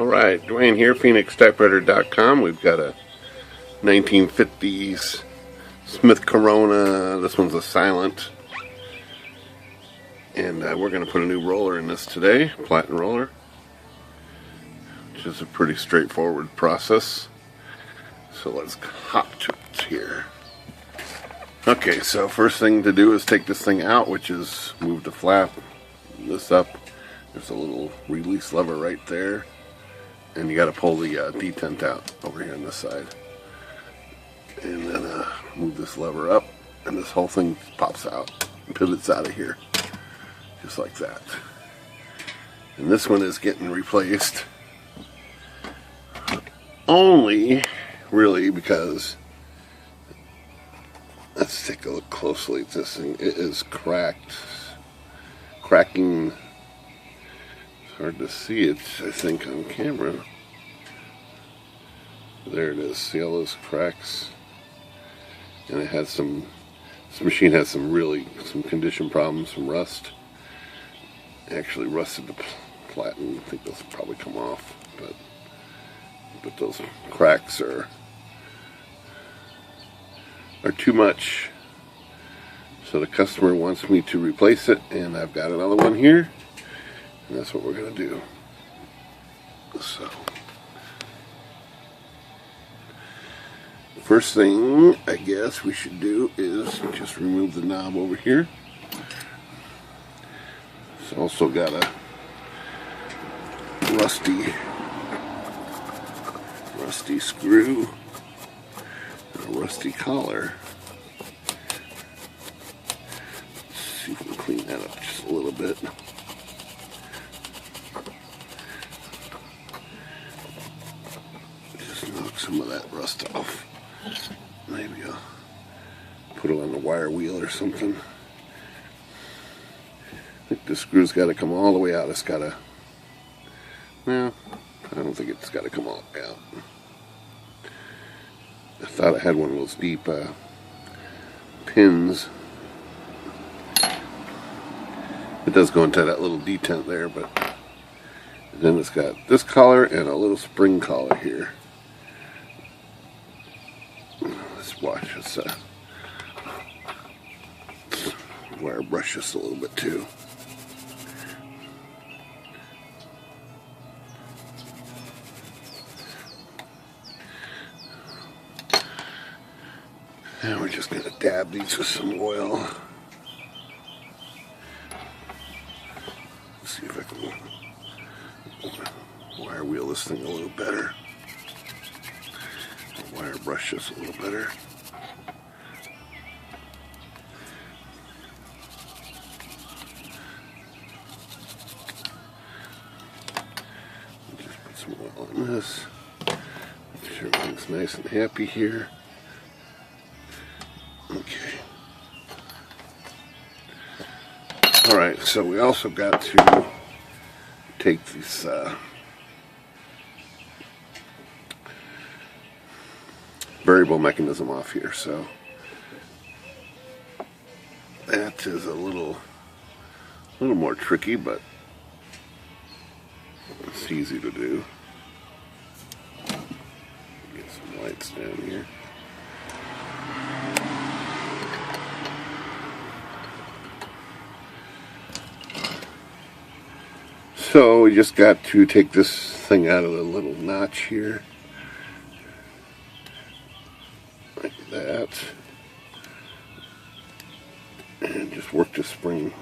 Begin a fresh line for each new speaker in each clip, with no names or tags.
Alright, Dwayne here, PhoenixTypewriter.com. We've got a 1950's Smith Corona. This one's a silent. And we're going to put a new roller in this today, Platen roller, which is a pretty straightforward process. So let's hop to it here. Okay, so first thing to do is take this thing out, which is move the flap, this up. There's a little release lever right there. And you got to pull the detent out over here on this side. And then move this lever up, and this whole thing pops out, pivots out of here. Just like that. And this one is getting replaced only really because, let's take a look closely at this thing. It is cracked. Cracking. It's hard to see it, I think, on camera. There it is. See all those cracks? And it has some, this machine has some condition problems, some rust. Actually rusted the platen. I think those will probably come off, but those cracks are too much. So the customer wants me to replace it, and I've got another one here, and that's what we're gonna do. So first thing I guess we should do is just remove the knob over here. It's also got a rusty screw, and a rusty collar. Let's see if we can clean that up just a little bit. Just knock some of that rust off. Maybe I'll put it on the wire wheel or something. I think the screw's got to come all the way out. It's got to, well, I don't think it's got to come all the way out. I thought it had one of those deep pins. It does go into that little detent there, but then it's got this collar and a little spring collar here. Let's watch this. Wire brush this a little bit too. Now we're just going to dab these with some oil. Let's see if I can wire wheel this thing a little better. Wire brush this a little better. Just put some oil on this. Make sure everything's nice and happy here. Okay. Alright, so we also got to take this variable mechanism off here, so that is a little more tricky, but it's easy to do. Get some lights down here. So we just got to take this thing out of the little notch here, like that, and just work the spring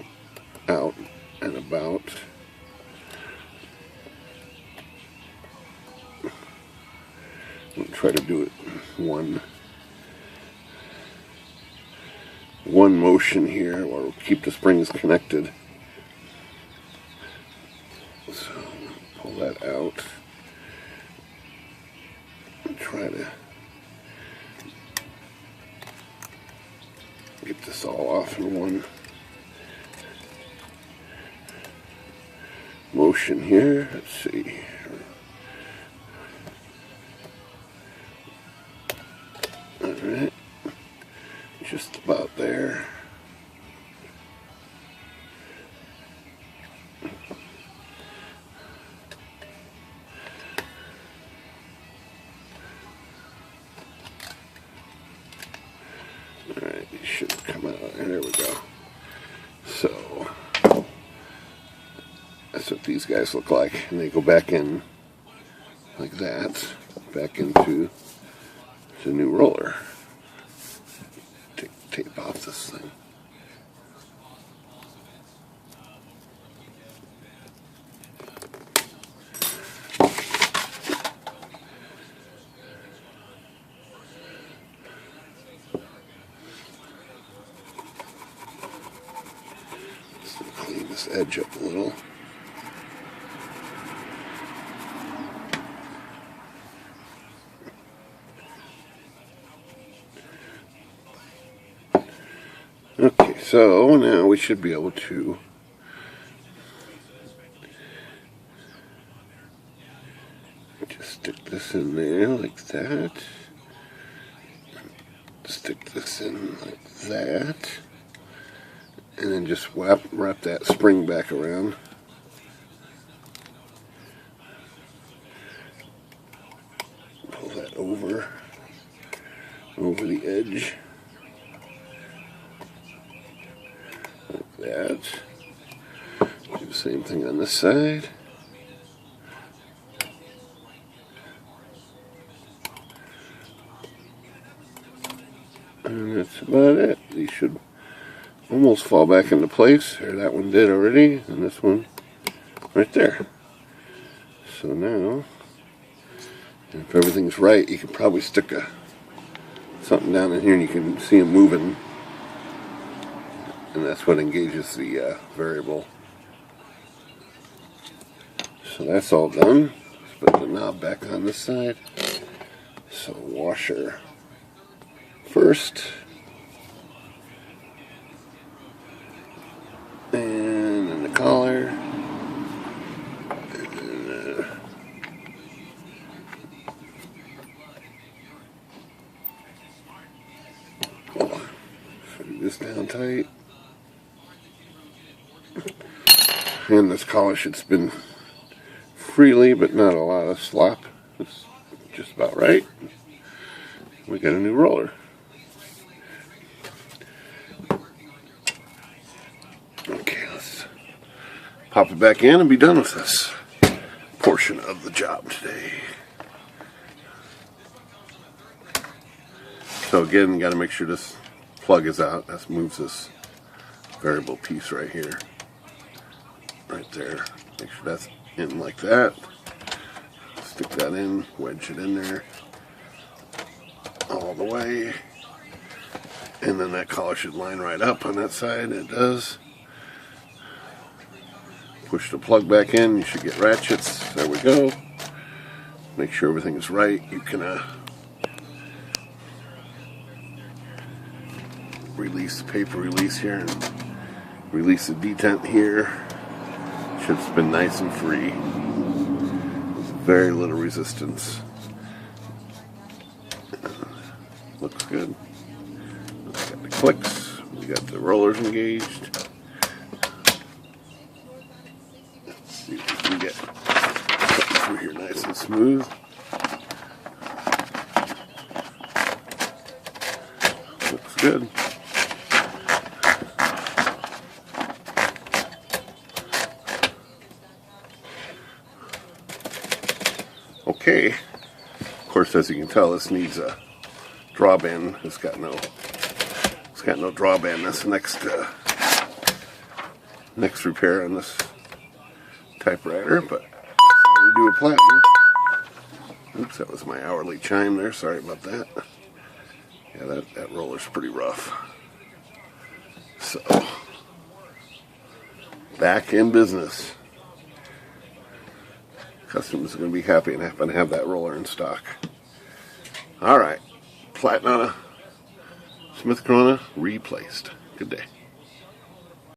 out and about. We'll try to do it one motion here, or we'll keep the springs connected. So pull that out and try to get this all off in one motion here. Let's see. Alright, just about there. come out. And there we go. So that's what these guys look like, and they go back in like that, back into the new roller. Take tape off this thing. Clean this edge up a little. Okay, so now we should be able to just stick this in there like that. Stick this in like that. And then just wrap that spring back around. Pull that over the edge. Like that. Do the same thing on this side. And that's about it. These should almost fall back into place. There, that one did already, and this one right there. So now, if everything's right, you can probably stick something down in here and you can see them moving, and that's what engages the variable. So that's all done. Let's put the knob back on this side. So washer first. And then the collar. And then, this down tight. And this collar should spin freely, but not a lot of slop. It's just about right. We got a new roller. Okay, let's pop it back in and be done with this portion of the job today. So again, got to make sure this plug is out. That moves this variable piece right here. Right there. Make sure that's in like that. Stick that in, wedge it in there all the way. And then that collar should line right up on that side. It does. Push the plug back in. You should get ratchets. There we go. Make sure everything is right. You can release the paper release here and release the detent here. Should spin nice and free. Very little resistance. Looks good. We got the clicks. We got the rollers engaged. Let's see if we can get something through here nice and smooth. Looks good. Okay, of course, as you can tell, this needs a drawband. It's got no drawband. That's the next repair on this typewriter. But that's how we do a Platen. Oops, that was my hourly chime there. Sorry about that. Yeah, that roller's pretty rough. So, back in business. Customers are going to be happy and happen to have that roller in stock. Alright, Platen on a Smith Corona replaced. Good day.